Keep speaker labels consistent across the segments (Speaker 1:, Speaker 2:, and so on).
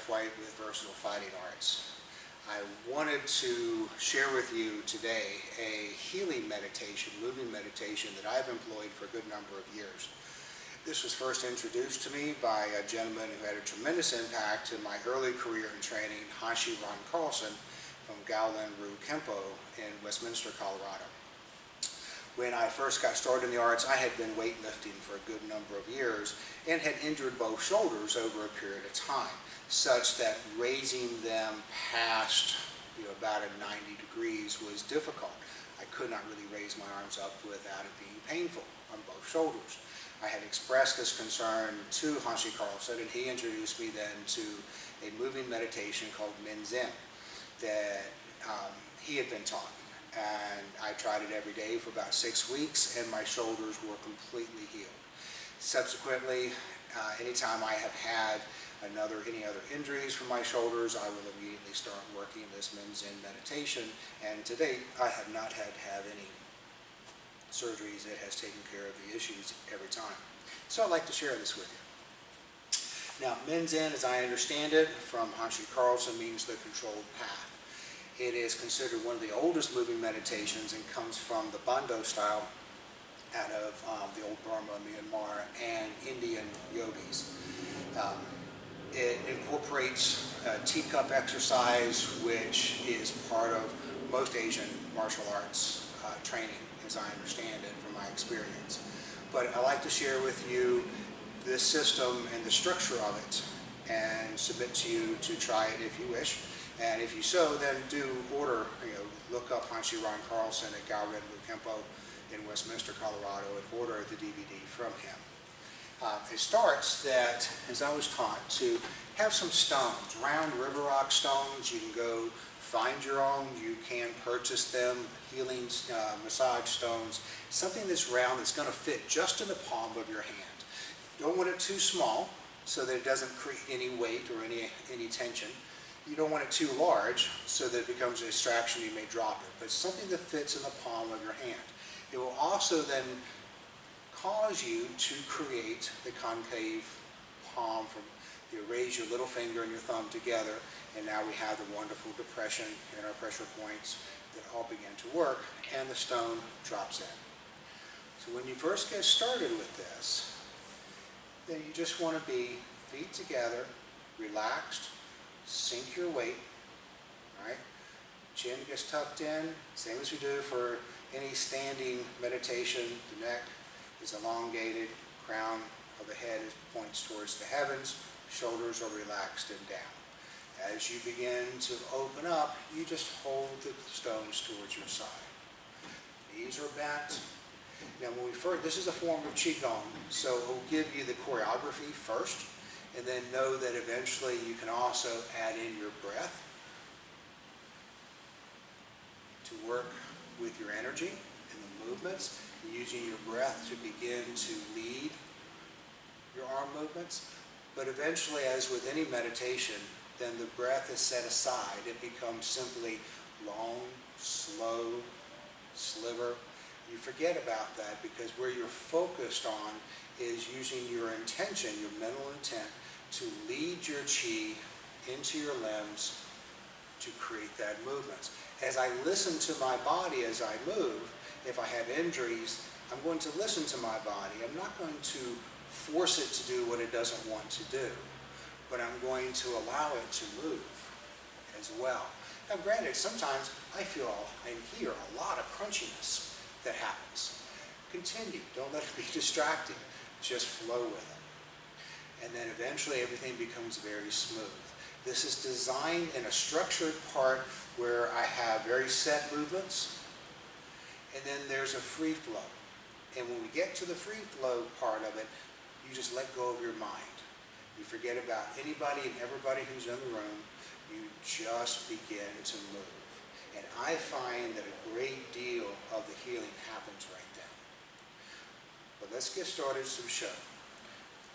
Speaker 1: Jeff White with Versatile Fighting Arts. I wanted to share with you today a healing meditation, moving meditation that I've employed for a good number of years. This was first introduced to me by a gentleman who had a tremendous impact in my early career in training, Hanshi Ron Carlson from Gaolin Ryu Kempo in Westminster, Colorado. When I first got started in the arts, I had been weightlifting for a good number of years and had injured both shoulders over a period of time, such that raising them past about a 90 degrees was difficult. I could not really raise my arms up without it being painful on both shoulders. I had expressed this concern to Hanshi Carlson, and he introduced me then to a moving meditation called Min Zin that he had been taught. And I tried it every day for about 6 weeks, and my shoulders were completely healed. Subsequently, anytime I have had any other injuries from my shoulders, I will immediately start working this Min Zin meditation. And to date, I have not had to have any surgeries. It has taken care of the issues every time. So I'd like to share this with you. Now, Min Zin, as I understand it, from Hanshi Carlson, means the controlled path. It is considered one of the oldest moving meditations and comes from the Bando style out of the old Burma, Myanmar, and Indian yogis. It incorporates teacup exercise, which is part of most Asian martial arts training, as I understand it from my experience. But I like to share with you this system and the structure of it and submit to you to try it if you wish. And if you so, then do order, look up Hanshi Ron Carlson at Gaolin Ryu Kempo in Westminster, Colorado, and order the DVD from him. It starts that, as I was taught, to have some stones, round river rock stones. You can go find your own. You can purchase them, healing massage stones, something that's round that's going to fit just in the palm of your hand. You don't want it too small so that it doesn't create any weight or any tension. You don't want it too large so that it becomes a distraction, you may drop it, but something that fits in the palm of your hand. It will also then cause you to create the concave palm. You raise your little finger and your thumb together, and now we have the wonderful depression in our pressure points that all begin to work, and the stone drops in. So when you first get started with this, then you just want to be feet together, relaxed, sink your weight, all right? Chin gets tucked in, same as we do for any standing meditation. The neck is elongated, crown of the head points towards the heavens, shoulders are relaxed and down. As you begin to open up, you just hold the stones towards your side. Knees are bent. Now, this is a form of Qigong, so it will give you the choreography first, and then know that eventually you can also add in your breath to work with your energy and the movements, using your breath to begin to lead your arm movements. But eventually, as with any meditation, then the breath is set aside. It becomes simply long, slow, sliver. You forget about that because where you're focused on is using your intention, your mental intent, to lead your chi into your limbs to create that movement. As I listen to my body as I move, if I have injuries, I'm going to listen to my body. I'm not going to force it to do what it doesn't want to do, but I'm going to allow it to move as well. Now granted, sometimes I feel and hear a lot of crunchiness that happens. Continue, don't let it be distracting, just flow with it. And then eventually everything becomes very smooth. This is designed in a structured part where I have very set movements, and then there's a free flow. And when we get to the free flow part of it, you just let go of your mind. You forget about anybody and everybody who's in the room. You just begin to move. And I find that a great deal of the healing happens right then. But let's get started some show.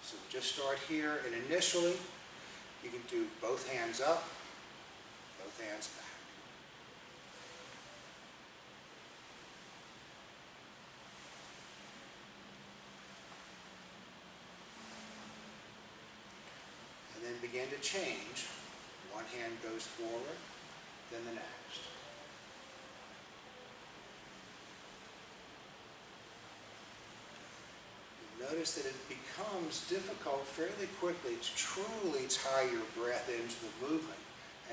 Speaker 1: So we just start here, and initially you can do both hands up, both hands back. begin to change. One hand goes forward, then the next. You notice that it becomes difficult fairly quickly to truly tie your breath into the movement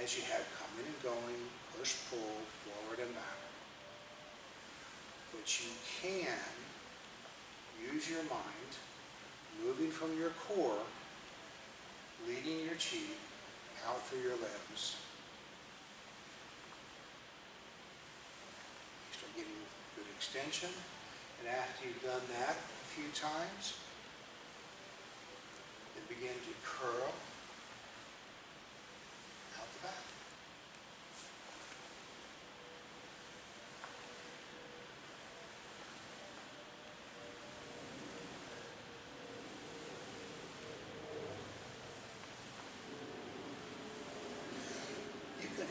Speaker 1: as you have coming and going, push, pull, forward and back. But you can use your mind, moving from your core, leading your chi out through your limbs. You start getting good extension, and after you've done that a few times, then begin to curl out the back.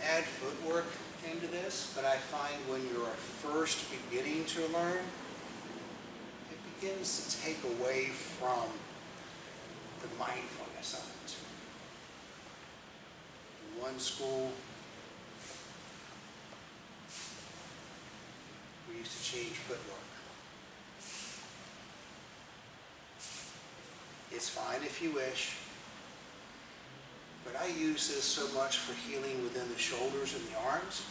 Speaker 1: Add footwork into this, but I find when you're first beginning to learn, it begins to take away from the mindfulness of it. In one school, we used to change footwork. It's fine if you wish. But I use this so much for healing within the shoulders and the arms.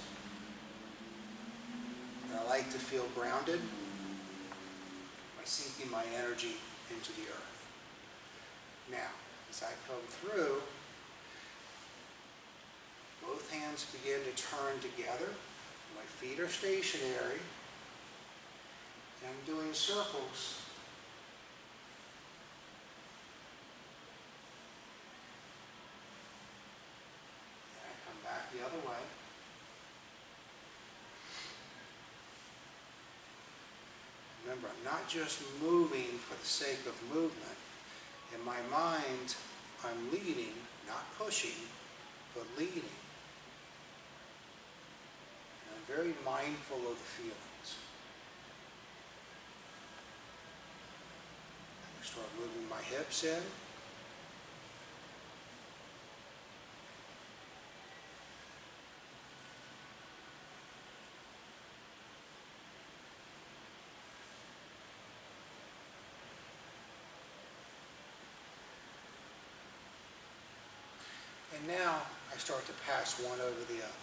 Speaker 1: And I like to feel grounded by sinking my energy into the earth. Now, as I come through, both hands begin to turn together. My feet are stationary. And I'm doing circles. The other way. Remember, I'm not just moving for the sake of movement. In my mind, I'm leading, not pushing, but leading. And I'm very mindful of the feelings. I start moving my hips in. And now I start to pass one over the other.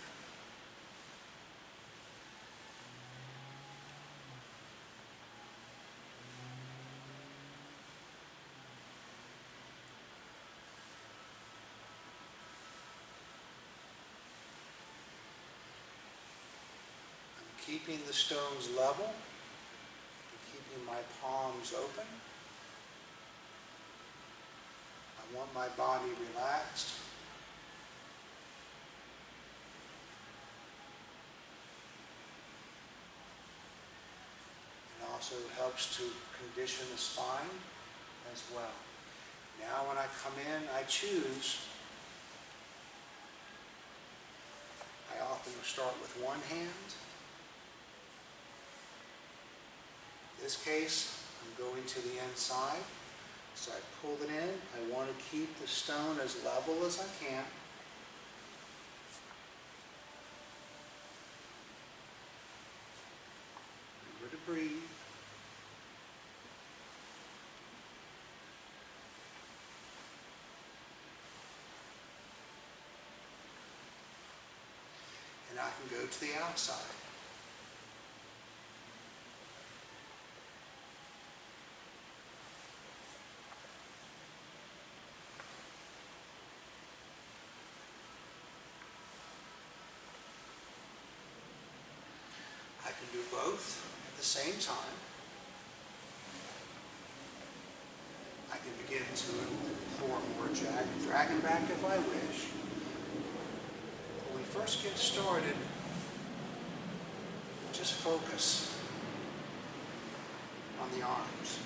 Speaker 1: I'm keeping the stones level, and keeping my palms open. I want my body relaxed. Also helps to condition the spine as well. Now when I come in, I choose. I often will start with one hand. In this case, I'm going to the inside. So I pull it in. I want to keep the stone as level as I can. Remember to breathe. And I can go to the outside. I can do both at the same time. I can begin to pour more dragon back if I wish. When we first get started, just focus on the arms.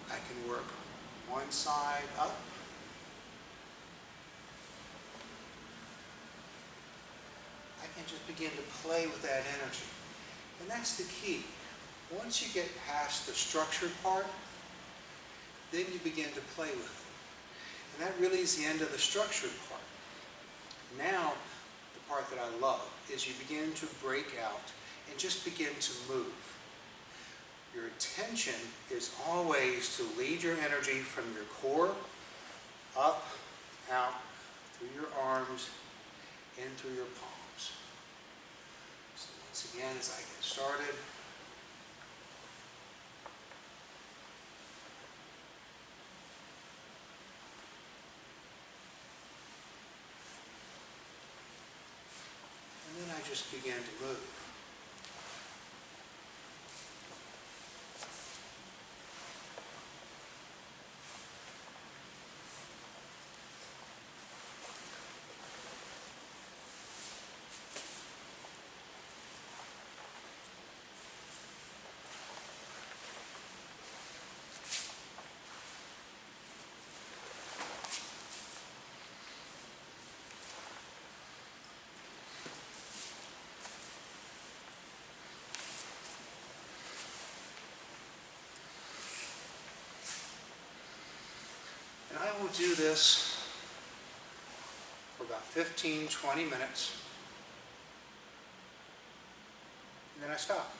Speaker 1: I can work one side up. I can just begin to play with that energy. And that's the key. Once you get past the structured part, then you begin to play with it. And that really is the end of the structured part. Now, the part that I love is you begin to break out and just begin to move. Your intention is always to lead your energy from your core, up, out, through your arms, in through your palms. So once again, as I get started, and then I just begin to move. And I will do this for about 15-20 minutes, and then I stop.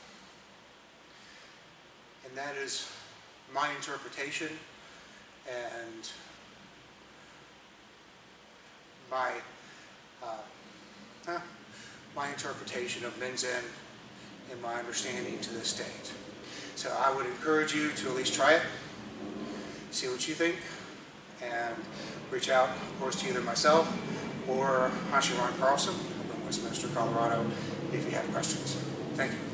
Speaker 1: And that is my interpretation and my interpretation of Min Zin and my understanding to this date. So I would encourage you to at least try it, see what you think, and reach out, of course, to either myself or Ron Carlson up in Westminster, Colorado, if you have questions. Thank you.